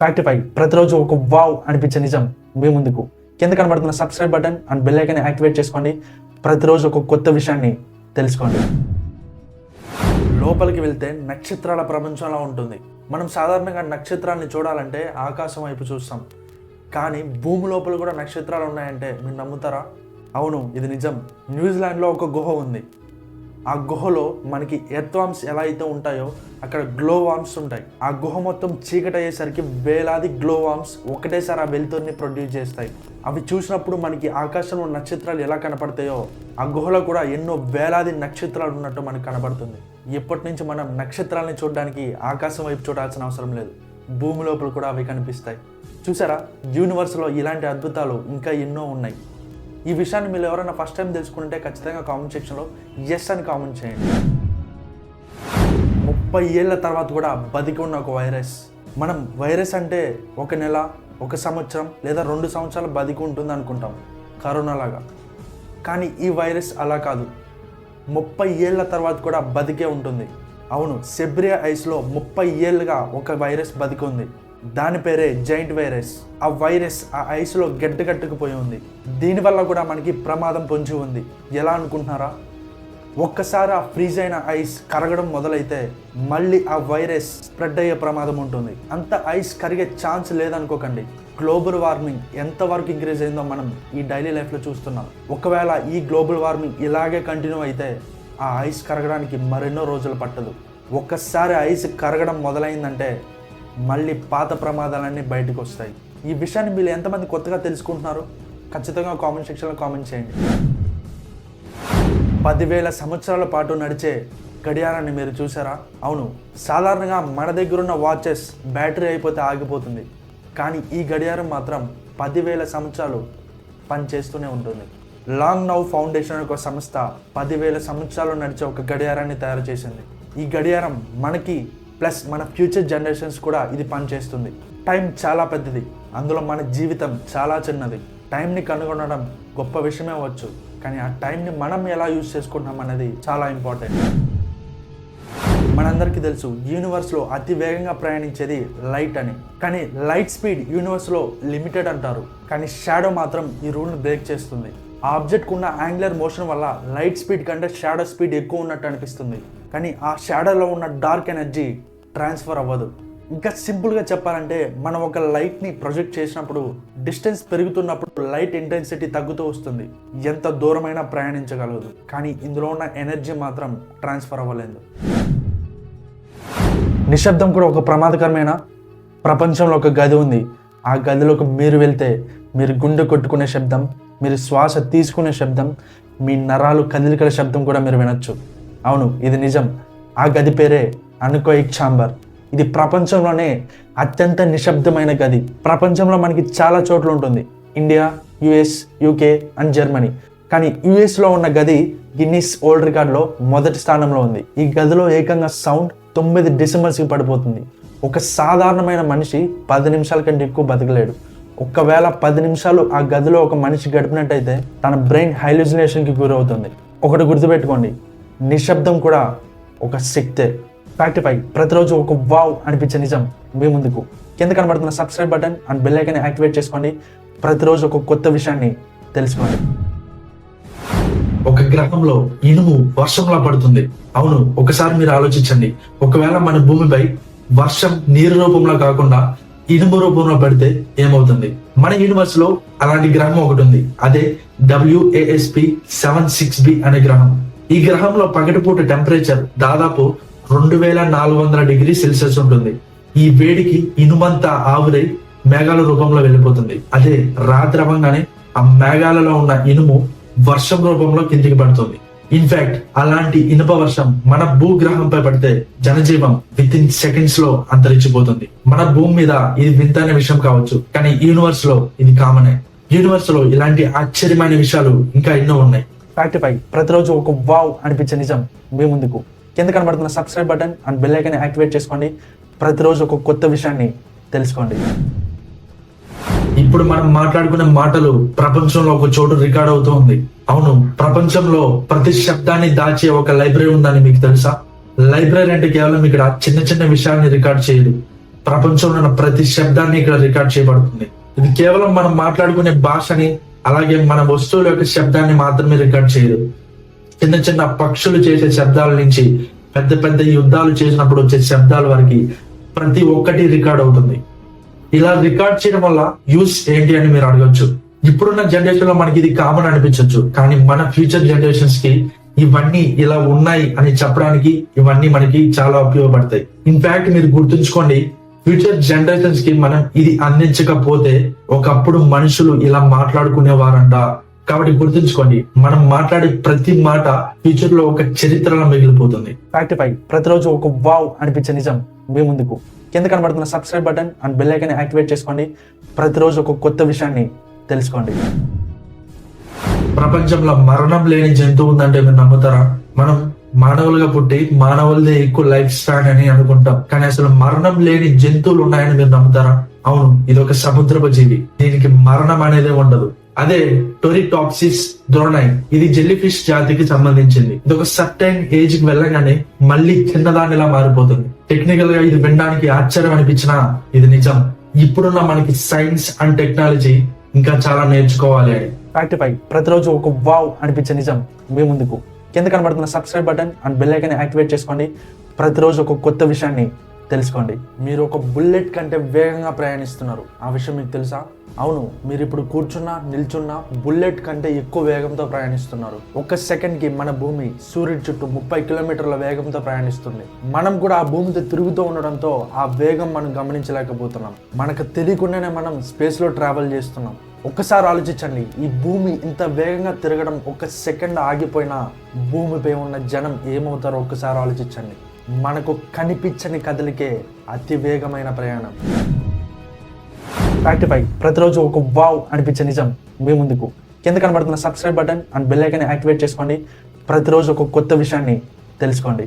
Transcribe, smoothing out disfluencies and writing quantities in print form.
ఫ్యాక్టిఫై ప్రతిరోజు ఒక వావ్ అనిపించే నిజం మీ ముందుకు. కింద కనబడుతున్న subscribe button and bell icon activate చేసుకోండి. ప్రతిరోజు ఒక కొత్త విషయాన్ని తెలుసుకోండి. లోపలికి వెళ్తే నక్షత్రాల ప్రపంచంలా ఉంటుంది. మనం సాధారణంగా నక్షత్రాన్ని చూడాలంటే ఆకాశం వైపు చూస్తాం, కానీ భూమి లోపల కూడా నక్షత్రాలు ఉన్నాయంటే మీరు నమ్ముతారా? అవును, ఇది నిజం. న్యూజిలాండ్లో ఒక గుహ ఉంది. ఆ గుహలో మనకి ఎర్త్ వార్మ్స్ ఎలా అయితే ఉంటాయో అక్కడ గ్లో వార్మ్స్ ఉంటాయి. ఆ గుహ మొత్తం చీకటి అయ్యేసరికి వేలాది గ్లో వార్మ్స్ ఒకటేసారి ఆ వెలుతురుని ప్రొడ్యూస్ చేస్తాయి. అవి చూసినప్పుడు మనకి ఆకాశంలో నక్షత్రాలు ఎలా కనపడతాయో ఆ గుహలో కూడా ఎన్నో వేలాది నక్షత్రాలు ఉన్నట్టు మనకు కనబడుతుంది. ఇప్పటి నుంచి మనం నక్షత్రాలని చూడడానికి ఆకాశం వైపు చూడాల్సిన అవసరం లేదు, భూమి లోపల కూడా అవి కనిపిస్తాయి. చూసారా, యూనివర్స్లో ఇలాంటి అద్భుతాలు ఇంకా ఎన్నో ఉన్నాయి. ఈ విషయాన్ని మీరు ఎవరైనా ఫస్ట్ టైం తెలుసుకుంటే ఖచ్చితంగా కామెంట్ సెక్షన్లో ఎస్ అని కామెంట్ చేయండి. 30 ఏళ్ళ తర్వాత కూడా బతికి ఉన్న ఒక వైరస్. మనం వైరస్ అంటే ఒక నెల, ఒక సంవత్సరం లేదా 2 సంవత్సరాలు బతికి ఉంటుంది అనుకుంటాం, కరోనా లాగా. కానీ ఈ వైరస్ అలా కాదు, 30 ఏళ్ళ తర్వాత కూడా బతికే ఉంటుంది. అవును, సెబ్రియా ఐస్లో 30 ఏళ్ళుగా ఒక వైరస్ బతికి ఉంది. దాని పేరే జైంట్ వైరస్. ఆ వైరస్ ఆ ఐస్లో గడ్డకట్టుకుపోయి ఉంది. దీనివల్ల కూడా మనకి ప్రమాదం పొంచి ఉంది. ఎలా అనుకుంటున్నారా? ఒక్కసారి ఆ ఫ్రీజ్ అయిన ఐస్ కరగడం మొదలైతే మళ్ళీ ఆ వైరస్ స్ప్రెడ్ అయ్యే ప్రమాదం ఉంటుంది. అంత ఐస్ కరిగే ఛాన్స్ లేదనుకోకండి. గ్లోబల్ వార్మింగ్ ఎంతవరకు ఇంక్రీజ్ అయిందో మనం ఈ డైలీ లైఫ్లో చూస్తున్నాం. ఒకవేళ ఈ గ్లోబల్ వార్మింగ్ ఇలాగే కంటిన్యూ అయితే ఆ ఐస్ కరగడానికి మరెన్నో రోజులు పట్టదు. ఒక్కసారి ఐస్ కరగడం మొదలైందంటే మళ్ళీ పాత ప్రమాదాలన్నీ బయటకు వస్తాయి. ఈ విషయాన్ని మీరు ఎంతమంది కొత్తగా తెలుసుకుంటున్నారు? ఖచ్చితంగా కామెంట్ సెక్షన్లో కామెంట్ చేయండి. 10,000 సంవత్సరాల పాటు నడిచే గడియారాన్ని మీరు చూసారా? అవును, సాధారణంగా మన దగ్గర ఉన్న వాచెస్ బ్యాటరీ అయిపోతే ఆగిపోతుంది, కానీ ఈ గడియారం మాత్రం 10,000 సంవత్సరాలు పనిచేస్తూనే ఉంటుంది. లాంగ్ నౌ ఫౌండేషన్ ఒక సంస్థ 10,000 సంవత్సరాలు నడిచే ఒక గడియారాన్ని తయారు చేసింది. ఈ గడియారం మనకి ప్లస్ మన ఫ్యూచర్ జనరేషన్స్ కూడా ఇది పనిచేస్తుంది. టైం చాలా పెద్దది, అందులో మన జీవితం చాలా చిన్నది. టైంని కనుగొనడం గొప్ప విషయమే అవ్వచ్చు, కానీ ఆ టైంని మనం ఎలా యూజ్ చేసుకుంటాం అనేది చాలా ఇంపార్టెంట్. మనందరికీ తెలుసు, యూనివర్స్లో అతి వేగంగా ప్రయాణించేది లైట్ అని. కానీ లైట్ స్పీడ్ యూనివర్స్లో లిమిటెడ్ అంటారు, కానీ షాడో మాత్రం ఈ రూల్ని బ్రేక్ చేస్తుంది. ఆ ఆబ్జెక్ట్కు ఉన్న యాంగులర్ మోషన్ వల్ల లైట్ స్పీడ్ కంటే షాడో స్పీడ్ ఎక్కువ ఉన్నట్టు అనిపిస్తుంది, కానీ ఆ షాడోలో ఉన్న డార్క్ ఎనర్జీ ట్రాన్స్ఫర్ అవ్వదు. ఇంకా సింపుల్గా చెప్పాలంటే, మనం ఒక లైట్ని ప్రొజెక్ట్ చేసినప్పుడు డిస్టెన్స్ పెరుగుతున్నప్పుడు లైట్ ఇంటెన్సిటీ తగ్గుతూ వస్తుంది, ఎంత దూరమైనా ప్రయాణించగలదు. కానీ ఇందులో ఉన్న ఎనర్జీ మాత్రం ట్రాన్స్ఫర్ అవ్వలేదు. నిశ్శబ్దం కూడా ఒక ప్రమాదకరమైన. ప్రపంచంలో ఒక గది ఉంది. ఆ గదిలోకి మీరు వెళ్తే మీరు గుండె కొట్టుకునే శబ్దం, మీరు శ్వాస తీసుకునే శబ్దం, మీ నరాలు కదలికల శబ్దం కూడా మీరు వినొచ్చు. అవును, ఇది నిజం. ఆ గది పేరే అనకోయిక్ ఛాంబర్. ఇది ప్రపంచంలోనే అత్యంత నిశ్శబ్దమైన గది. ప్రపంచంలో మనకి చాలా చోట్ల ఉంటుంది, India, US, UK and Germany. కానీ యుఎస్లో ఉన్న గది గిన్నిస్ వరల్డ్ రికార్డులో మొదటి స్థానంలో ఉంది. ఈ గదిలో ఏకంగా సౌండ్ 9 డెసిమల్స్కి పడిపోతుంది. ఒక సాధారణమైన మనిషి 10 నిమిషాల కంటే ఎక్కువ బతకలేడు. ఒకవేళ 10 నిమిషాలు ఆ గదిలో ఒక మనిషి గడిపినట్టయితే తన బ్రెయిన్ హైలుసినేషన్కి గురవుతుంది. ఒకటి గుర్తుపెట్టుకోండి, నిశ్శబ్దం కూడా ఒక శక్తే. ఫ్యాక్టిఫై ప్రతిరోజు ఒక వావ్ అనిపించే నిజం మీ ముందుకు. కింద కనబడుతున్న subscribe button and bell icon activate చేసుకోండి. ప్రతిరోజు ఒక కొత్త విషయాన్ని తెలుసుకోండి. ఒక గ్రహంలో ఇనుము వర్షంలా పడుతుంది. అవును, ఒకసారి మీరు ఆలోచించండి, ఒకవేళ మన భూమిపై వర్షం నీరు రూపంలో కాకుండా ఇనుము రూపంలో పడితే ఏమవుతుంది? మన యూనివర్స్ లో అలాంటి గ్రహం ఒకటి ఉంది, అదే WASP 76b అనే గ్రహం. ఈ గ్రహంలో పగటిపూట టెంపరేచర్ దాదాపు 2400 డిగ్రీ సెల్సియస్ ఉంటుంది. ఈ వేడికి ఇనుమంతా ఆవిరై మేఘాల రూపంలో వెళ్ళిపోతుంది. అదే రాత్రి అవ్వగానే ఆ మేఘాలలో ఉన్న ఇనుము వర్షం రూపంలో కిందికి పడుతుంది. ఇన్ఫాక్ట్ అలాంటి ఇనుప వర్షం మన భూగ్రహంపై పడితే జనజీవం విత్ ఇన్ సెకండ్స్ లో అంతరించిపోతుంది. మన భూమి మీద ఇది వింత అనే విషయం కావచ్చు, కానీ యూనివర్స్ లో ఇది కామనే. యూనివర్స్ లో ఇలాంటి ఆశ్చర్యమైన విషయాలు ఇంకా ఎన్నో ఉన్నాయి. ఫ్యాక్టిఫై ప్రతిరోజు ఒక వావ్ అనిపించే నిజం మీ ముందుకు. కింద కనబడుతున్న subscribe button and bell icon activate చేసుకోండి. ప్రతిరోజు ఒక కొత్త విషయాన్ని తెలుసుకోండి. ఇప్పుడు మనం మాట్లాడుకునే మాటలు ప్రపంచంలో ఒక చోటు రికార్డ్ అవుతూ ఉంది. అవును, ప్రపంచంలో ప్రతి శబ్దాన్ని దాచే ఒక లైబ్రరీ ఉందని మీకు తెలుసా? లైబ్రరీ అంటే కేవలం ఇక్కడ చిన్న చిన్న విషయాన్ని రికార్డ్ చేయదు, ప్రపంచంలో ఉన్న ప్రతి శబ్దాన్ని ఇక్కడ రికార్డ్ చేయబడుతుంది. ఇది కేవలం మనం మాట్లాడుకునే భాషని అలాగే మన వస్తువుల యొక్క శబ్దాన్ని మాత్రమే రికార్డ్ చేయదు. చిన్న చిన్న పక్షులు చేసే శబ్దాల నుంచి పెద్ద పెద్ద యుద్ధాలు చేసినప్పుడు వచ్చే శబ్దాల వరకు ప్రతి ఒక్కటి రికార్డ్ అవుతుంది. ఇలా రికార్డ్ చేయడం వల్ల యూస్ ఏంటి అని మీరు అడగచ్చు. ఇప్పుడున్న జనరేషన్ లో మనకి ఇది కామన్ అనిపించవచ్చు, కానీ మన ఫ్యూచర్ జనరేషన్స్ కి ఇవన్నీ ఇలా ఉన్నాయి అని చెప్పడానికి ఇవన్నీ మనకి చాలా ఉపయోగపడతాయి. ఇన్ఫాక్ట్ మీరు గుర్తుంచుకోండి, ఫ్యూచర్ జనరేషన్స్ కి మనం ఇది అందించకపోతే ఒకప్పుడు మనుషులు ఇలా మాట్లాడుకునేవారంట. కాబట్టి గుర్తుంచుకోండి, మనం మాట్లాడే ప్రతి మాట ఫ్యూచర్ లో ఒక చరిత్రలో మిగిలిపోతుంది. ఫ్యాక్ట్ 5, ప్రతిరోజు ఒక వావ్ అనిపించే నిజం మీ ముందుకు. కింద కనబడుతున్న subscribe button and bell icon activate చేసుకోండి. ప్రతిరోజు ఒక కొత్త విషయాన్ని తెలుసుకోండి. ప్రపంచంలో మరణం లేని జంతువు ఉందంటే మీరు నమ్ముతారా? మనం మానవులుగా పుట్టి మానవులదే ఎక్కువ లైఫ్ స్పాన్ అని అనుకుంటాం, కానీ అసలు మరణం లేని జంతువులు ఉన్నాయని మీరు నమ్ముతారా? అవును, ఇది ఒక సముద్రపు జీవి. దీనికి మరణం అనేది ఉండదు. అదే టొరిటాప్సిస్ ద్రోణై, ఇది జెల్లీ ఫిష్ జాతికి సంబంధించింది. ఇది ఒక సర్టైన్ ఏజ్ కి వెళ్ళగానే మళ్ళీ చిన్నదానిలా మారిపోతుంది. టెక్నికల్ గా ఇది వినడానికి ఆశ్చర్యం అనిపించినా ఇది నిజం. ఇప్పుడున్న మనకి సైన్స్ అండ్ టెక్నాలజీ ఇంకా చాలా నేర్చుకోవాలి అని. ఫ్యాక్ట్ 5, ప్రతిరోజు ఒక వావ్ అనిపించే నిజం మీ ముందుకు. కింద కనబడుతున్న subscribe button and bell icon activate చేసుకోండి. ప్రతిరోజు ఒక కొత్త విషయాన్ని తెలుసుకోండి. మీరు ఒక బుల్లెట్ కంటే వేగంగా ప్రయాణిస్తున్నారు. ఆ విషయం మీకు తెలుసా? అవును, మీరు ఇప్పుడు కూర్చున్నా నిల్చున్నా బుల్లెట్ కంటే ఎక్కువ వేగంతో ప్రయాణిస్తున్నారు. ఒక్క సెకండ్కి మన భూమి సూర్యుడి చుట్టూ 30 కిలోమీటర్ల వేగంతో ప్రయాణిస్తుంది. మనం కూడా ఆ భూమితో తిరుగుతూ ఉండడంతో ఆ వేగం మనం గమనించలేకపోతున్నాం. మనకు తెలియకుండానే మనం స్పేస్లో ట్రావెల్ చేస్తున్నాం. ఒక్కసారి ఆలోచించండి, ఈ భూమి ఇంత వేగంగా తిరగడం ఒక్క సెకండ్ ఆగిపోయినా భూమిపై ఉన్న జనం ఏమవుతారో ఒక్కసారి ఆలోచించండి. మనకు కనిపించని కదలికే అతి వేగమైన ప్రయాణం. ఫ్యాక్ట్ 5, ప్రతిరోజు ఒక వావ్ అనిపించే నిజం మీ ముందుకు. కింద కనబడుతున్న subscribe button and bell icon activate చేసుకోండి. ప్రతిరోజు ఒక కొత్త విషయాన్ని తెలుసుకోండి.